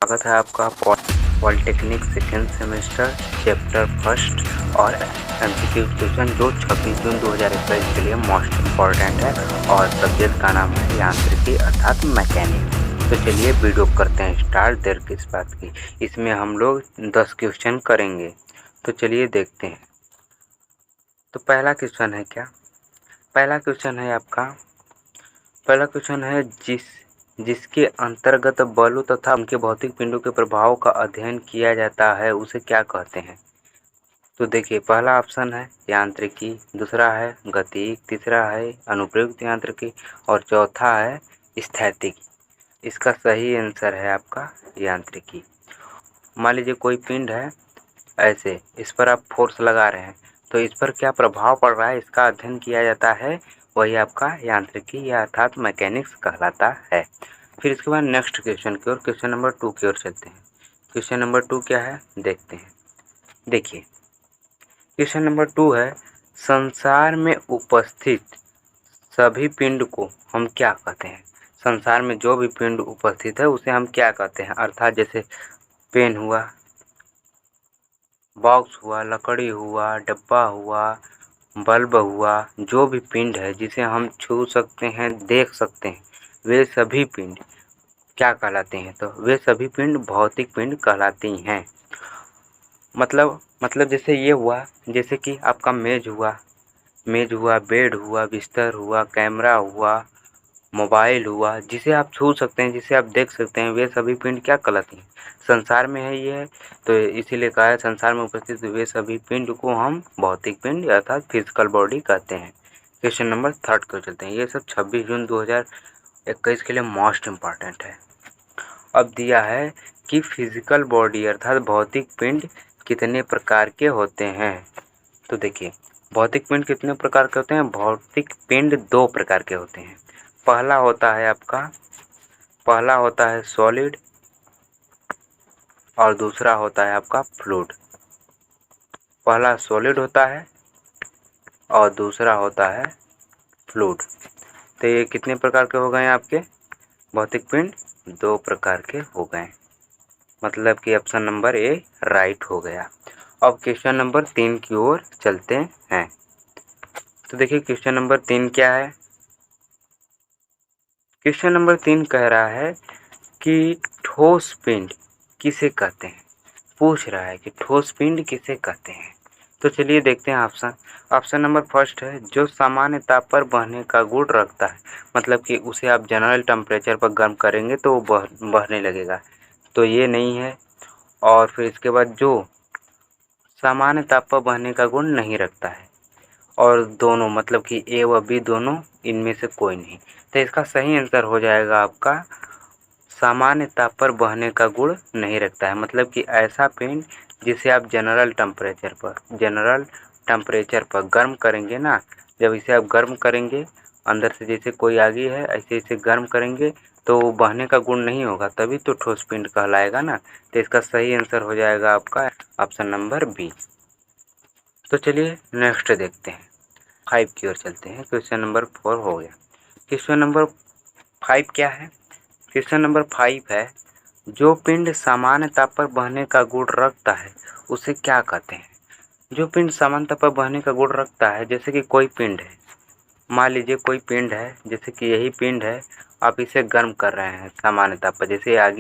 स्वागत है आपका polytechnic second semester chapter first और एमसीक्यू क्वेश्चन जो 26 जून 2021 के लिए मोस्ट इम्पॉर्टेंट है और सब्जेक्ट का नाम है यांत्रिकी अर्थात मैकेनिक्स। तो चलिए वीडियो करते हैं स्टार्ट। देर किस बात की, इसमें हम लोग 10 क्वेश्चन करेंगे। तो चलिए देखते हैं। तो पहला क्वेश्चन है क्या? पहला क्वेश्चन है जिसके अंतर्गत बलों तथा उनके भौतिक पिंडों के प्रभाव का अध्ययन किया जाता है उसे क्या कहते हैं? तो देखिए, पहला ऑप्शन है यांत्रिकी, दूसरा है गतिक, तीसरा है अनुप्रयुक्त यांत्रिकी और चौथा है स्थैतिकी। इसका सही आंसर है आपका यांत्रिकी। मान लीजिए कोई पिंड है, ऐसे इस पर आप फोर्स लगा रहे हैं, तो इस पर क्या प्रभाव पड़ रहा है इसका अध्ययन किया जाता है, वही आपका यांत्रिकी या अर्थात मैकेनिक्स कहलाता है। फिर इसके बाद नेक्स्ट क्वेश्चन की ओर, क्वेश्चन नंबर 2 की ओर चलते हैं। क्वेश्चन नंबर 2 क्या है देखते हैं। देखिए, क्वेश्चन नंबर 2 है संसार में उपस्थित सभी पिंड को हम क्या कहते हैं? संसार में जो भी पिंड उपस्थित है उसे हम क्या कहते हैं? अर्थात जैसे पेन हुआ, बॉक्स हुआ, लकड़ी हुआ, डब्बा हुआ, बल्ब हुआ, जो भी पिंड है जिसे हम छू सकते हैं, देख सकते हैं, वे सभी पिंड क्या कहलाते हैं? तो वे सभी पिंड भौतिक पिंड कहलाती हैं। मतलब जैसे ये हुआ, जैसे कि आपका मेज हुआ, बेड हुआ, बिस्तर हुआ, कैमरा हुआ, मोबाइल हुआ, जिसे आप छू सकते हैं, जिसे आप देख सकते हैं, वे सभी पिंड क्या कहलाती हैं? संसार में है ये, तो इसीलिए कहा है संसार में उपस्थित वे सभी पिंड को हम भौतिक पिंड अर्थात फिजिकल बॉडी कहते हैं। क्वेश्चन नंबर 3 को चलते हैं। ये सब 26 जून 2021 के लिए मोस्ट इम्पॉर्टेंट है। अब दिया है कि फिजिकल बॉडी अर्थात भौतिक पिंड कितने प्रकार के होते हैं? तो देखिए, भौतिक पिंड कितने प्रकार के होते हैं? भौतिक पिंड 2 प्रकार के होते हैं। पहला होता है सॉलिड और दूसरा होता है आपका फ्लूइड। पहला सॉलिड होता है और दूसरा होता है फ्लूइड। तो ये कितने प्रकार के हो गए आपके भौतिक पिंड? 2 प्रकार के हो गए, मतलब कि ऑप्शन नंबर ए राइट हो गया। अब क्वेश्चन नंबर 3 की ओर चलते हैं। तो देखिए, क्वेश्चन नंबर 3 क्या है? क्वेश्चन नंबर 3 कह रहा है कि ठोस पिंड किसे कहते हैं? पूछ रहा है कि ठोस पिंड किसे कहते हैं। तो चलिए देखते हैं ऑप्शन नंबर फर्स्ट है जो सामान्य ताप पर बहने का गुण रखता है, मतलब कि उसे आप जनरल टेम्परेचर पर गर्म करेंगे तो वो बहने लगेगा, तो ये नहीं है। और फिर इसके बाद जो सामान्य ताप पर बहने का गुण नहीं रखता है, और दोनों मतलब कि ए व बी दोनों, इनमें से कोई नहीं। तो इसका सही आंसर हो जाएगा आपका सामान्य ताप पर बहने का गुण नहीं रखता है, मतलब कि ऐसा पिंड जिसे आप जनरल टेम्परेचर पर गर्म करेंगे ना, जब इसे आप गर्म करेंगे अंदर से, जैसे कोई आगी है ऐसे इसे गर्म करेंगे तो बहने का गुण नहीं होगा, तभी तो ठोस पिंड कहलाएगा ना। तो इसका सही आंसर हो जाएगा आपका ऑप्शन नंबर बी। तो चलिए नेक्स्ट देखते हैं, 5 की ओर चलते हैं। क्वेश्चन नंबर 4 हो गया। क्वेश्चन नंबर 5 क्या है? क्वेश्चन नंबर 5 है जो पिंड सामान्य ताप पर बहने का गुण रखता है उसे क्या कहते हैं? जो पिंड सामान्य ताप पर बहने का गुण रखता है, जैसे कि कोई पिंड है, मान लीजिए कोई पिंड है, जैसे कि यही पिंड है, आप इसे गर्म कर रहे हैं सामान्य ताप पर, जैसे आग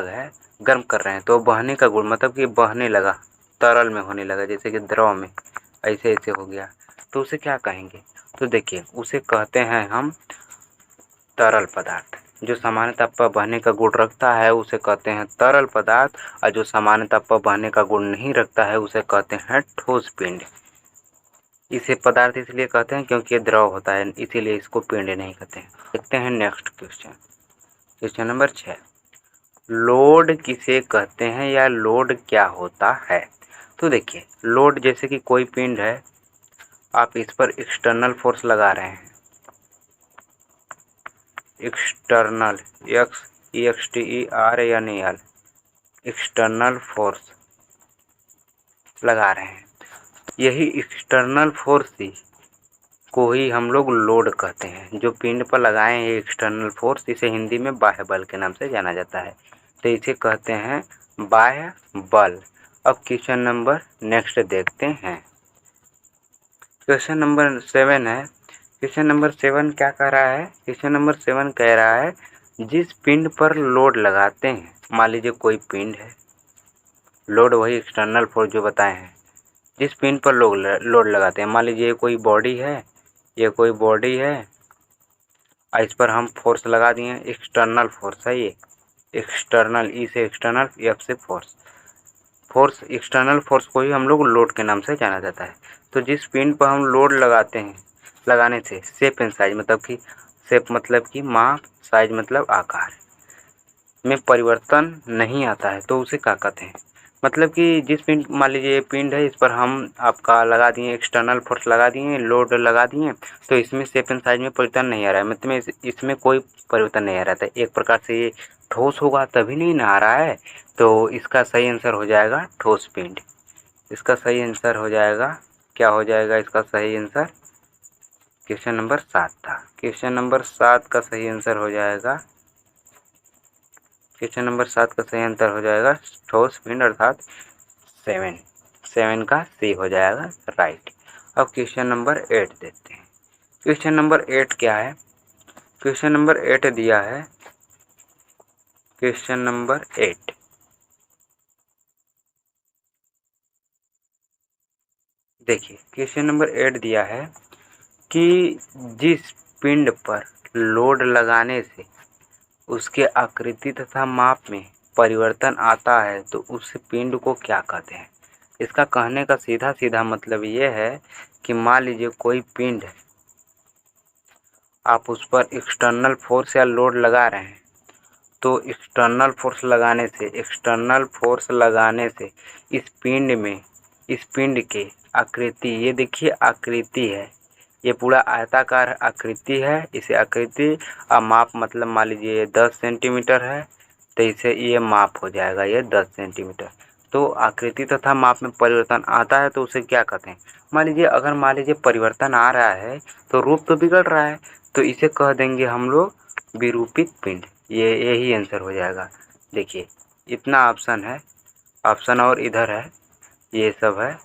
है, गर्म कर रहे हैं तो बहने का गुण मतलब कि बहने लगा, तरल में होने लगा, जैसे कि द्रव में ऐसे हो गया, तो उसे क्या कहेंगे? तो देखिए, उसे कहते हैं हम तरल पदार्थ। जो सामान्य ताप पर बहने का गुण रखता है उसे कहते हैं तरल पदार्थ, और जो सामान्य ताप पर बहने का गुण नहीं रखता है उसे कहते हैं ठोस पिंड। इसे पदार्थ इसलिए कहते हैं क्योंकि ये द्रव होता है, इसीलिए इसको पिंड नहीं कहते हैं। देखते हैं next question, question number 6। Load किसे कहते हैं या लोड क्या होता है? तो देखिए, लोड जैसे कि कोई पिंड है, आप इस पर एक्सटर्नल फोर्स लगा रहे हैं, एक्सटर्नल EXTERNAL एक्सटर्नल फोर्स लगा रहे हैं। यही एक्सटर्नल फोर्स को ही हम लोग लोड कहते हैं। जो पिंड पर लगाए हैं एक्सटर्नल फोर्स, इसे हिंदी में बाह्य बल के नाम से जाना जाता है। तो इसे कहते हैं बाह्य बल। अब क्वेश्चन नंबर नेक्स्ट देखते हैं। क्वेश्चन नंबर 7 है। क्वेश्चन नंबर 7 क्या कह रहा है? क्वेश्चन नंबर 7 कह रहा है जिस पिंड पर लोड लगाते हैं, मान लीजिए कोई पिंड है, लोड वही एक्सटर्नल फोर्स जो बताए हैं, जिस पिंड पर लोड लगाते हैं, मान लीजिए कोई बॉडी है, ये कोई बॉडी है, इस पर हम फोर्स लगा दिए, एक्सटर्नल फोर्स है ये, एक्सटर्नल, ई से एक्सटर्नल, एफ से फोर्स एक्सटर्नल फोर्स को ही हम लोग लोड के नाम से जाना जाता है। तो जिस पिंड पर हम लोड लगाते हैं, लगाने से शेप एंड साइज मतलब कि शेप मतलब कि माप, साइज मतलब आकार में परिवर्तन नहीं आता है तो उसे क्या कहते हैं? मतलब कि जिस पिंड, मान लीजिए पिंड है, इस पर हम आपका लगा दिए, एक्सटर्नल फोर्स लगा दिए, लोड लगा दिए, तो इसमें शेप एंड साइज में परिवर्तन नहीं आ रहा है, मतलब इसमें कोई परिवर्तन नहीं आ रहा था। एक प्रकार से ये ठोस होगा तभी नहीं ना आ रहा है, तो इसका सही आंसर हो जाएगा ठोस पिंड। इसका सही आंसर हो जाएगा, क्या हो जाएगा इसका सही आंसर? क्वेश्चन नंबर 7 था। क्वेश्चन नंबर 7 का सही आंसर हो जाएगा, क्वेश्चन नंबर 7 का सही आंसर हो जाएगा ठोस पिंड, अर्थात 7 का सी हो जाएगा राइट। अब क्वेश्चन नंबर 8 देखते हैं। क्वेश्चन नंबर 8 क्या है? क्वेश्चन नंबर 8 दिया है, क्वेश्चन नंबर 8 देखिए, क्वेश्चन नंबर 8 दिया है कि जिस पिंड पर लोड लगाने से उसके आकृति तथा माप में परिवर्तन आता है तो उस पिंड को क्या कहते हैं? इसका कहने का सीधा सीधा मतलब ये है कि मान लीजिए कोई पिंड है, आप उस पर एक्सटर्नल फोर्स या लोड लगा रहे हैं, तो एक्सटर्नल फोर्स लगाने से इस पिंड के आकृति, ये देखिए आकृति है, ये पूरा आयताकार आकृति है, इसे आकृति और माप मतलब मान लीजिए 10 सेंटीमीटर है, तो इसे ये माप हो जाएगा, ये 10 सेंटीमीटर। तो आकृति तथा माप में परिवर्तन आता है तो उसे क्या कहते हैं? मान लीजिए परिवर्तन आ रहा है तो रूप तो बिगड़ रहा है, तो इसे कह देंगे हम लोग विरूपित पिंड। ये यही आंसर हो जाएगा। देखिए इतना ऑप्शन है, ऑप्शन और इधर है, ये सब है,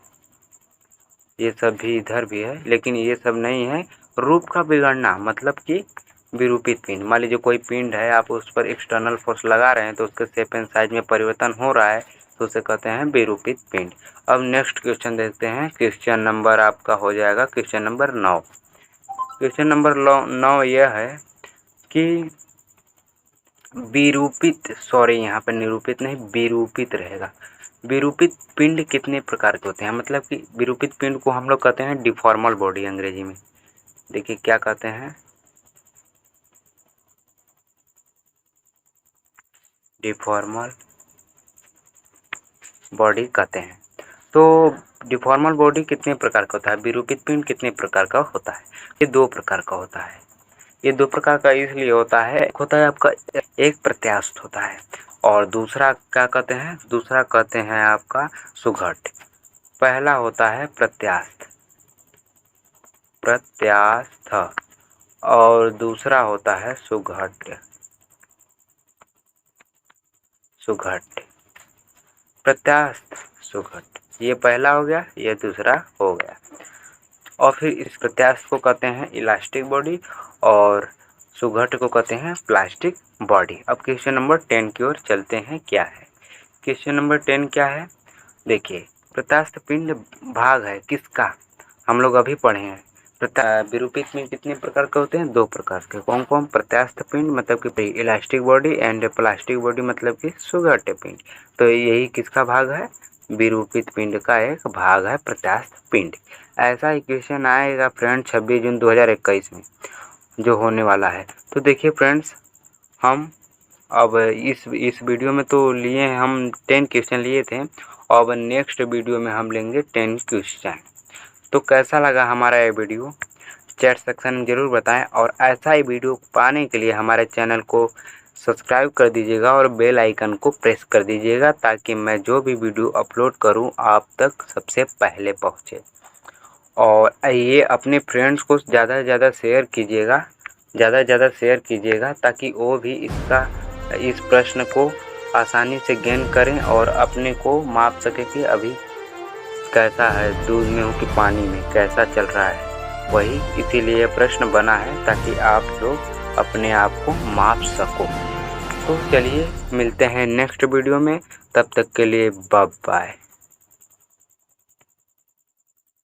ये सब भी इधर भी है, लेकिन ये सब नहीं है। रूप का बिगड़ना मतलब कि विरूपित पिंड। मान लीजिए कोई पिंड है, आप उस पर एक्सटर्नल फोर्स लगा रहे हैं तो उसके शेप एंड साइज में परिवर्तन हो रहा है तो उसे कहते हैं विरूपित पिंड। अब नेक्स्ट क्वेश्चन देखते हैं। क्वेश्चन नंबर आपका हो जाएगा क्वेश्चन नंबर 9। क्वेश्चन नंबर 9 यह है कि यहाँ पर निरूपित नहीं, विरूपित रहेगा। विरूपित पिंड कितने प्रकार के होते हैं? मतलब कि विरूपित पिंड को हम लोग कहते हैं डिफॉर्मल बॉडी अंग्रेजी में। देखिए क्या कहते हैं, डिफॉर्मल बॉडी कहते हैं। तो डिफॉर्मल बॉडी कितने प्रकार का होता है? विरूपित पिंड कितने प्रकार का होता है? ये 2 प्रकार का होता है। ये 2 प्रकार का इसलिए होता है, एक होता है आपका, एक प्रत्यास्थ होता है और दूसरा क्या कहते हैं? दूसरा कहते हैं आपका सुघट। पहला होता है प्रत्यास्थ और दूसरा होता है सुघट। प्रत्यास्थ सुघट, ये पहला हो गया, ये दूसरा हो गया। और फिर इस प्रत्यास्थ को कहते हैं इलास्टिक बॉडी और सुघट को कहते हैं प्लास्टिक बॉडी। अब क्वेश्चन नंबर 10 की ओर चलते हैं। क्या है क्वेश्चन नंबर 10? क्या है? देखिए प्रत्यास्थ पिंड भाग है किसका? हम लोग अभी पढ़े हैं। विरूपित पिंड कितने प्रकार के होते हैं? 2 प्रकार के। कौन कौन? प्रत्यास्थ पिंड मतलब कि elastic body and plastic body मतलब कि सुघट पिंड। तो यही किसका भाग है? विरूपित पिंड का एक भाग है प्रत्यास्थ पिंड। ऐसा ही क्वेश्चन आएगा फ्रेंड 26 जून 2021 में जो होने वाला है। तो देखिए फ्रेंड्स, हम अब इस वीडियो में तो लिए हैं, हम 10 क्वेश्चन लिए थे। अब नेक्स्ट वीडियो में हम लेंगे 10 क्वेश्चन। तो कैसा लगा हमारा ये वीडियो? चैट सेक्शन में ज़रूर बताएं और ऐसा ही वीडियो पाने के लिए हमारे चैनल को सब्सक्राइब कर दीजिएगा और बेल आइकन को प्रेस कर दीजिएगा ताकि मैं जो भी वीडियो अपलोड करूं आप तक सबसे पहले पहुंचे। और ये अपने फ्रेंड्स को ज़्यादा से ज़्यादा शेयर कीजिएगा ताकि वो भी इस प्रश्न को आसानी से गेन करें और अपने को माप सकें कि अभी कैसा है, दूध में हो कि पानी में, कैसा चल रहा है। वही इसीलिए यह प्रश्न बना है ताकि आप लोग अपने आप को माप सको। तो चलिए मिलते हैं नेक्स्ट वीडियो में, तब तक के लिए बाय बाय।